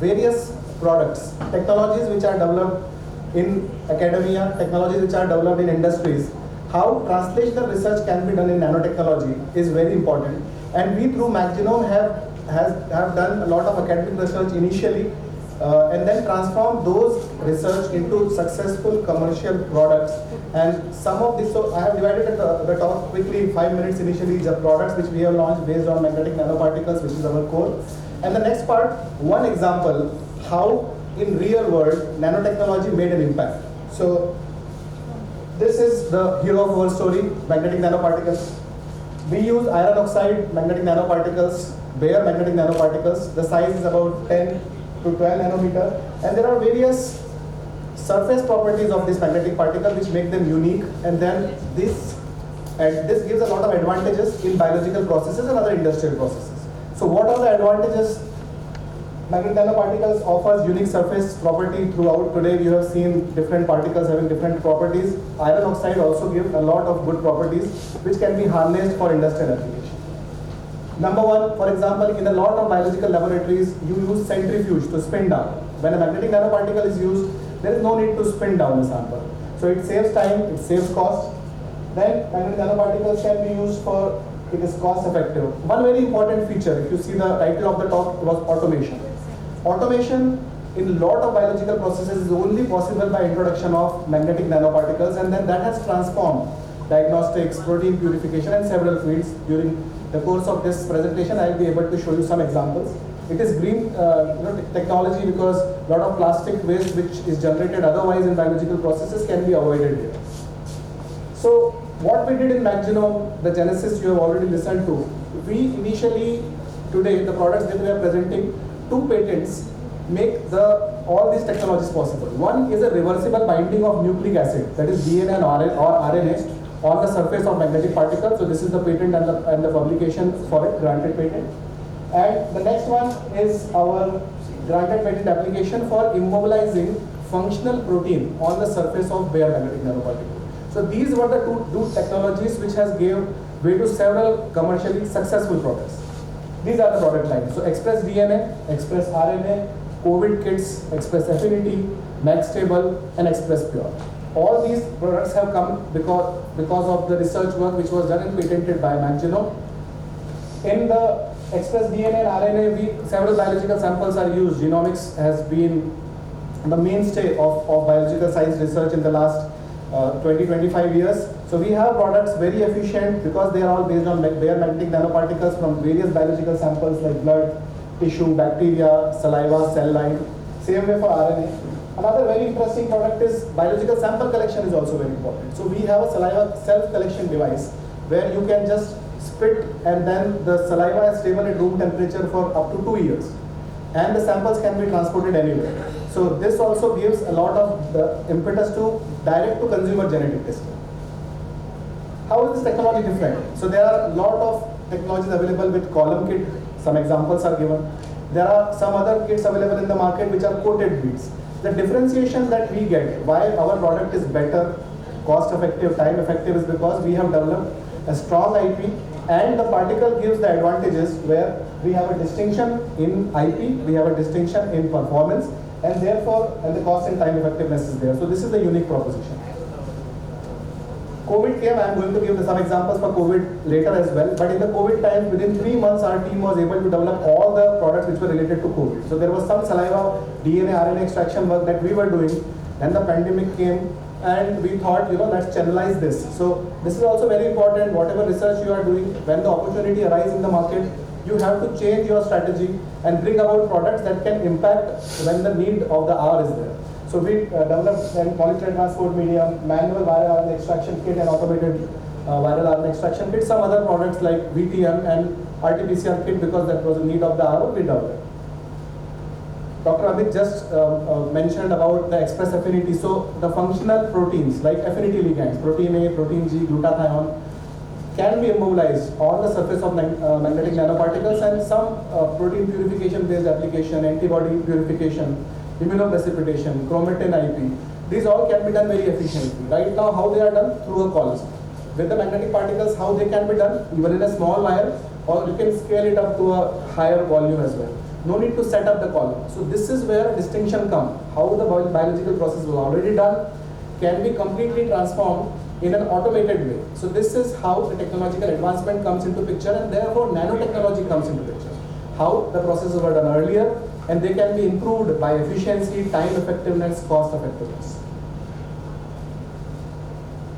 various products, technologies which are developed in academia, technologies which are developed in industries. How translational research can be done in nanotechnology is very important. And we through MacGenome have done a lot of academic research initially, and then transform those research into successful commercial products. And some of this, so I have divided the talk quickly, 5 minutes initially, the products which we have launched based on magnetic nanoparticles, which is our core. And the next part, one example, how in real world nanotechnology made an impact. So this is the hero of our story, magnetic nanoparticles. We use iron oxide magnetic nanoparticles, bare magnetic nanoparticles. The size is about 10 to 12 nanometer, and there are various surface properties of this magnetic particle which make them unique, and then this gives a lot of advantages in biological processes and other industrial processes. So what are the advantages? Magnetic nanoparticles offers unique surface property throughout. Today you have seen different particles having different properties. Iron oxide also gives a lot of good properties which can be harnessed for industrial application. Number one, for example, in a lot of biological laboratories, you use centrifuge to spin down. When a magnetic nanoparticle is used, there is no need to spin down the sample. So it saves time, it saves cost. Then magnetic nanoparticles can be used for, it is cost effective. One very important feature, if you see the title of the talk, was automation. Automation in a lot of biological processes is only possible by introduction of magnetic nanoparticles, and then that has transformed diagnostics, protein purification, and several fields. During the course of this presentation, I will be able to show you some examples. It is green technology because a lot of plastic waste which is generated otherwise in biological processes can be avoided here. So what we did in MacGenome, the genesis you have already listened to. We initially, today, the products that we are presenting, 2 patents make all these technologies possible. One is a reversible binding of nucleic acid, that is DNA or RNA, on the surface of magnetic particles. So this is the patent and the publication for it, granted patent. And the next one is our granted patent application for immobilizing functional protein on the surface of bare magnetic nanoparticle. So these were the two technologies which has gave way to several commercially successful products. These are the product lines. So Express DNA, Express RNA, COVID kits, Express Affinity, MagStable, and Express Pure. All these products have come because of the research work which was done and patented by MacGenome. In the Express DNA and RNA, several biological samples are used. Genomics has been the mainstay of biological science research in the last 20-25 years. So we have products very efficient because they are all based on bare magnetic nanoparticles from various biological samples like blood, tissue, bacteria, saliva, cell line. Same way for RNA. Another very interesting product is biological sample collection is also very important. So we have a saliva self-collection device where you can just spit and then the saliva is stable at room temperature for up to 2 years. And the samples can be transported anywhere. So this also gives a lot of the impetus to direct to consumer genetic testing. How is this technology different? So there are a lot of technologies available with column kit. Some examples are given. There are some other kits available in the market which are coated beads. The differentiation that we get, why our product is better, cost effective, time effective, is because we have developed a strong IP and the particle gives the advantages where we have a distinction in IP, we have a distinction in performance, and therefore, and the cost and time effectiveness is there. So this is the unique proposition. COVID came, I am going to give some examples for COVID later as well, but in the COVID time, within 3 months, our team was able to develop all the products which were related to COVID. So there was some saliva, DNA, RNA extraction work that we were doing, and the pandemic came, and we thought, let's channelize this. So this is also very important, whatever research you are doing, when the opportunity arises in the market, you have to change your strategy and bring about products that can impact when the need of the hour is there. So we developed a polytrain transport medium, manual viral RNA extraction kit and automated viral RNA extraction kit, some other products like VTM and RT-PCR kit because that was a need of the hour, we developed. Dr. Amit just mentioned about the express affinity. So the functional proteins like affinity ligands, protein A, protein G, glutathione, can be immobilized on the surface of magnetic nanoparticles, and some protein purification based application, antibody purification, immunoprecipitation, chromatin IP, these all can be done very efficiently. Right now, how they are done? Through a column. With the magnetic particles, how they can be done? Even in a small wire, or you can scale it up to a higher volume as well. No need to set up the column. So this is where distinction comes. How the biological process was already done can be completely transformed in an automated way. So this is how the technological advancement comes into picture, and therefore nanotechnology comes into picture. How the processes were done earlier, and they can be improved by efficiency, time effectiveness, cost effectiveness.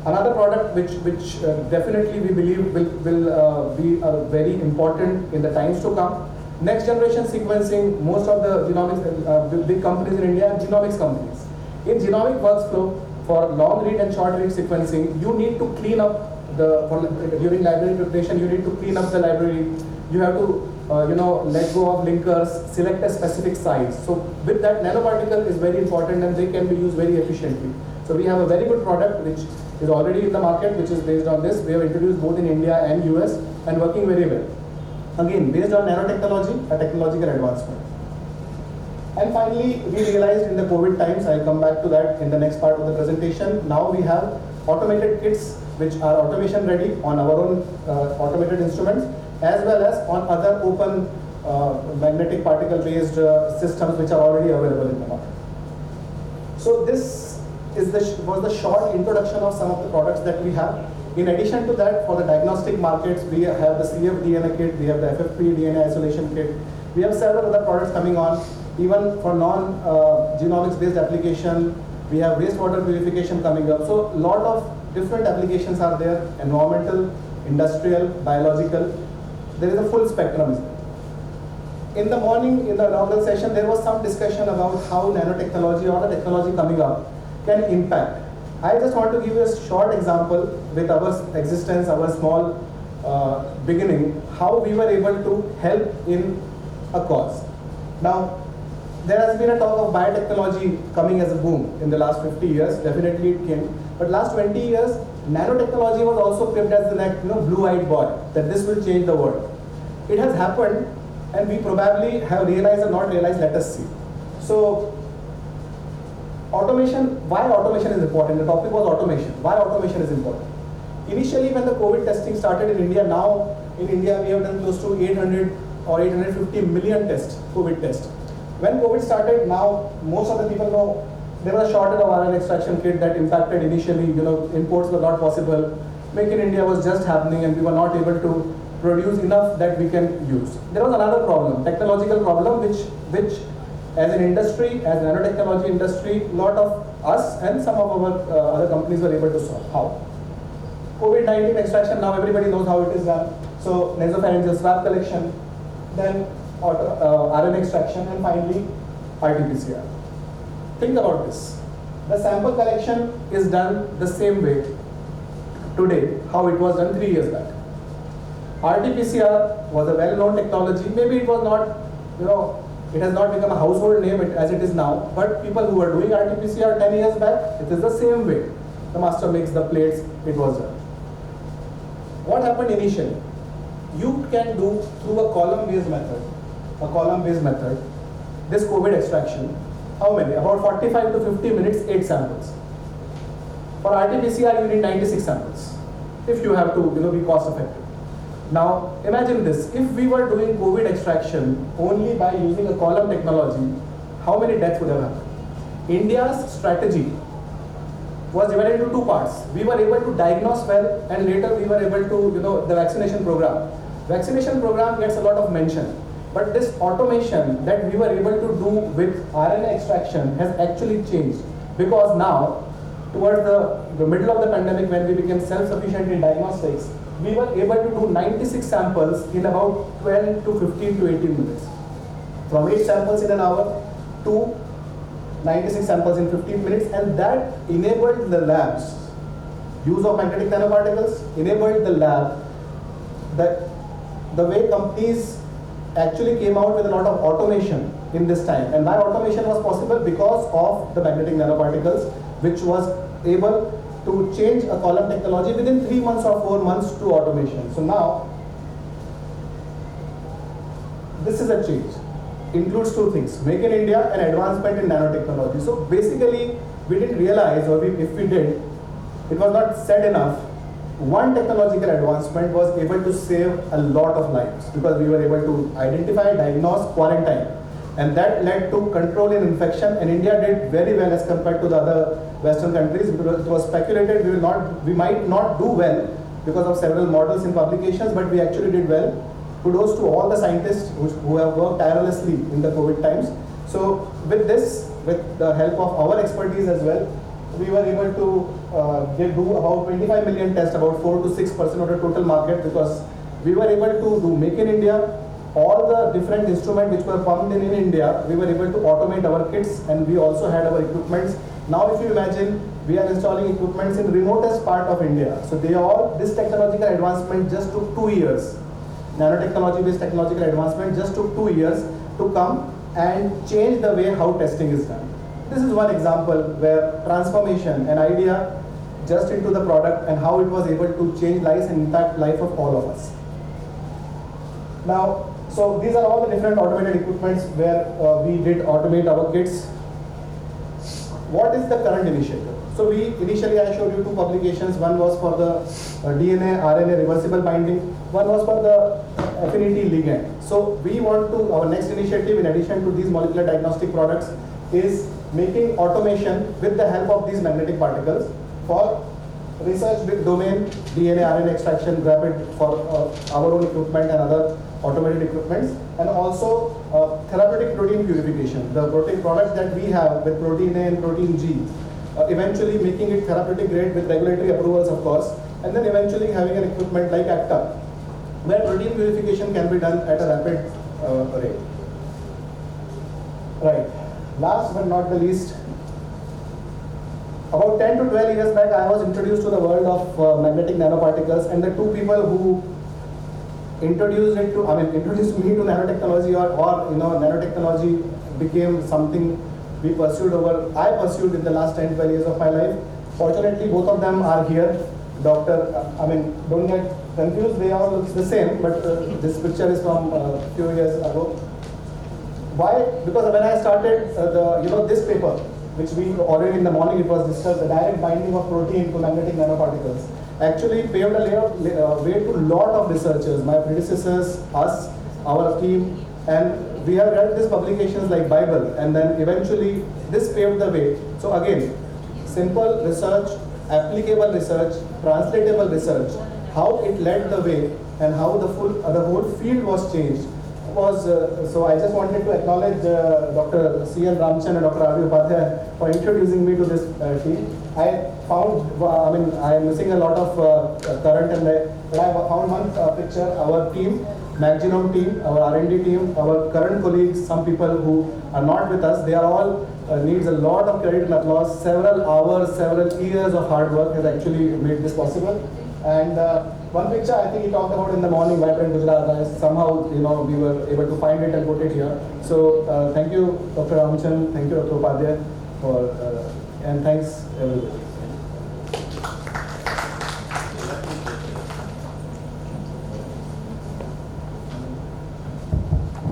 Another product which definitely we believe will be very important in the times to come. Next generation sequencing. Most of the genomics big companies in India are genomics companies. In genomic workflow, for long read and short read sequencing, you need to clean up during library preparation. You need to clean up the library. You have to let go of linkers, select a specific size. So with that, nanoparticle is very important, and they can be used very efficiently. So we have a very good product which is already in the market, which is based on this. We have introduced both in India and US and working very well. Again, based on nanotechnology, a technological advancement. And finally, we realized in the COVID times, I'll come back to that in the next part of the presentation. Now we have automated kits which are automation ready on our own automated instruments, as well as on other open magnetic particle based systems which are already available in the market. So this was the short introduction of some of the products that we have. In addition to that, for the diagnostic markets, we have the cfDNA kit, we have the FFP DNA isolation kit, we have several other products coming on. Even for non-genomics based application, we have wastewater purification coming up. So a lot of different applications are there: environmental, industrial, biological. There is a full spectrum. In the morning, in the inaugural session, there was some discussion about how nanotechnology or the technology coming up can impact. I just want to give you a short example with our existence, our small beginning, how we were able to help in a cause. Now, there has been a talk of biotechnology coming as a boom in the last 50 years. Definitely it came. But last 20 years, nanotechnology was also pipped as the blue-eyed boy, that this will change the world. It has happened, and we probably have realized or not realized. Let us see. So, automation. Why automation is important? The topic was automation. Why automation is important? Initially, when the COVID testing started in India, now in India we have done close to 800 or 850 million tests, COVID tests. When COVID started, now most of the people know there was a shortage of RNA extraction kit that impacted initially. Imports were not possible. Make in India was just happening, and we were not able to produce enough that we can use. There was another problem, technological problem, which as an industry, as nanotechnology industry, a lot of us and some of our other companies were able to solve. How? COVID-19 extraction, now everybody knows how it is done. So nasopharyngeal swab collection, then RNA extraction, and finally RT-PCR. Think about this. The sample collection is done the same way today how it was done 3 years back. RT-PCR was a well-known technology. Maybe it was not, it has not become a household name as it is now, but people who were doing RT-PCR 10 years back, it is the same way. The master makes the plates, it was done. What happened initially? You can do through a column-based method, this COVID extraction. How many? About 45 to 50 minutes, 8 samples. For RT-PCR, you need 96 samples if you have to be cost effective. Now, imagine this. If we were doing COVID extraction only by using a column technology, how many deaths would have happened? India's strategy was divided into 2 parts. We were able to diagnose well, and later we were able to, the vaccination program. Vaccination program gets a lot of mention. But this automation that we were able to do with RNA extraction has actually changed. Because now, towards the middle of the pandemic, when we became self-sufficient in diagnostics, we were able to do 96 samples in about 12 to 15 to 18 minutes. From 8 samples in an hour to 96 samples in 15 minutes, and that enabled the labs. Use of magnetic nanoparticles enabled the lab, that the way companies actually came out with a lot of automation in this time. And why automation was possible? Because of the magnetic nanoparticles, which was able to change a column technology within 3 months or 4 months to automation. So now, this is a change. Includes 2 things: Make in India and advancement in nanotechnology. So basically, we didn't realize, or if we did, it was not said enough, one technological advancement was able to save a lot of lives because we were able to identify, diagnose, quarantine. And that led to control in infection, and India did very well as compared to the other Western countries. It was speculated we might not do well because of several models in publications, but we actually did well. Kudos to all the scientists who have worked tirelessly in the COVID times. So with this, with the help of our expertise as well, we were able to do about 25 million tests, about 4 to 6% of the total market, because we were able to do Make in India. All the different instruments which were pumped in India, we were able to automate our kits, and we also had our equipments. Now if you imagine, we are installing equipments in remotest part of India. So this technological advancement just took 2 years. Nanotechnology based technological advancement just took 2 years to come and change the way how testing is done. This is one example where transformation, an idea just into the product, and how it was able to change lives and impact life of all of us. Now, so these are all the different automated equipments where we did automate our kits. What is the current initiative? So initially I showed you 2 publications. One was for the DNA, RNA reversible binding. One was for the affinity ligand. So we want to, our next initiative in addition to these molecular diagnostic products is making automation with the help of these magnetic particles for research with domain, DNA, RNA extraction, rapid for our own equipment and other automated equipments, and also therapeutic protein purification. The protein products that we have with protein A and protein G, eventually making it therapeutic grade with regulatory approvals, of course, and then eventually having an equipment like ACTA, where protein purification can be done at a rapid rate. Right. Last but not the least, about 10 to 12 years back, I was introduced to the world of magnetic nanoparticles, and the 2 people who introduced me to nanotechnology, or nanotechnology became something I pursued in the last 10, 12 years of my life. Fortunately, both of them are here. Don't get confused, they all look the same, but this picture is from a few years ago. Why? Because when I started this paper, which we already in the morning it was discussed, the direct binding of protein to magnetic nanoparticles, actually paved a way to a lot of researchers, my predecessors, us, our team, and we have read these publications like Bible, and then eventually this paved the way. So again, simple research, applicable research, translatable research, how it led the way and how the whole field was changed. So I just wanted to acknowledge Dr. C.N. Ramchan and Dr. Ravi Upadhyay for introducing me to this team. I am missing a lot of current, but I found one picture. Our team, MagGenome team, our R&D team, our current colleagues, some people who are not with us, they are all needs a lot of credit and applause. Several hours, several years of hard work has actually made this possible. And one picture I think he talked about in the morning, Vibrant Gujarat, somehow we were able to find it and put it here. So thank you, Dr. Ramchan, thank you, Dr. Upadhyay, and thanks everybody.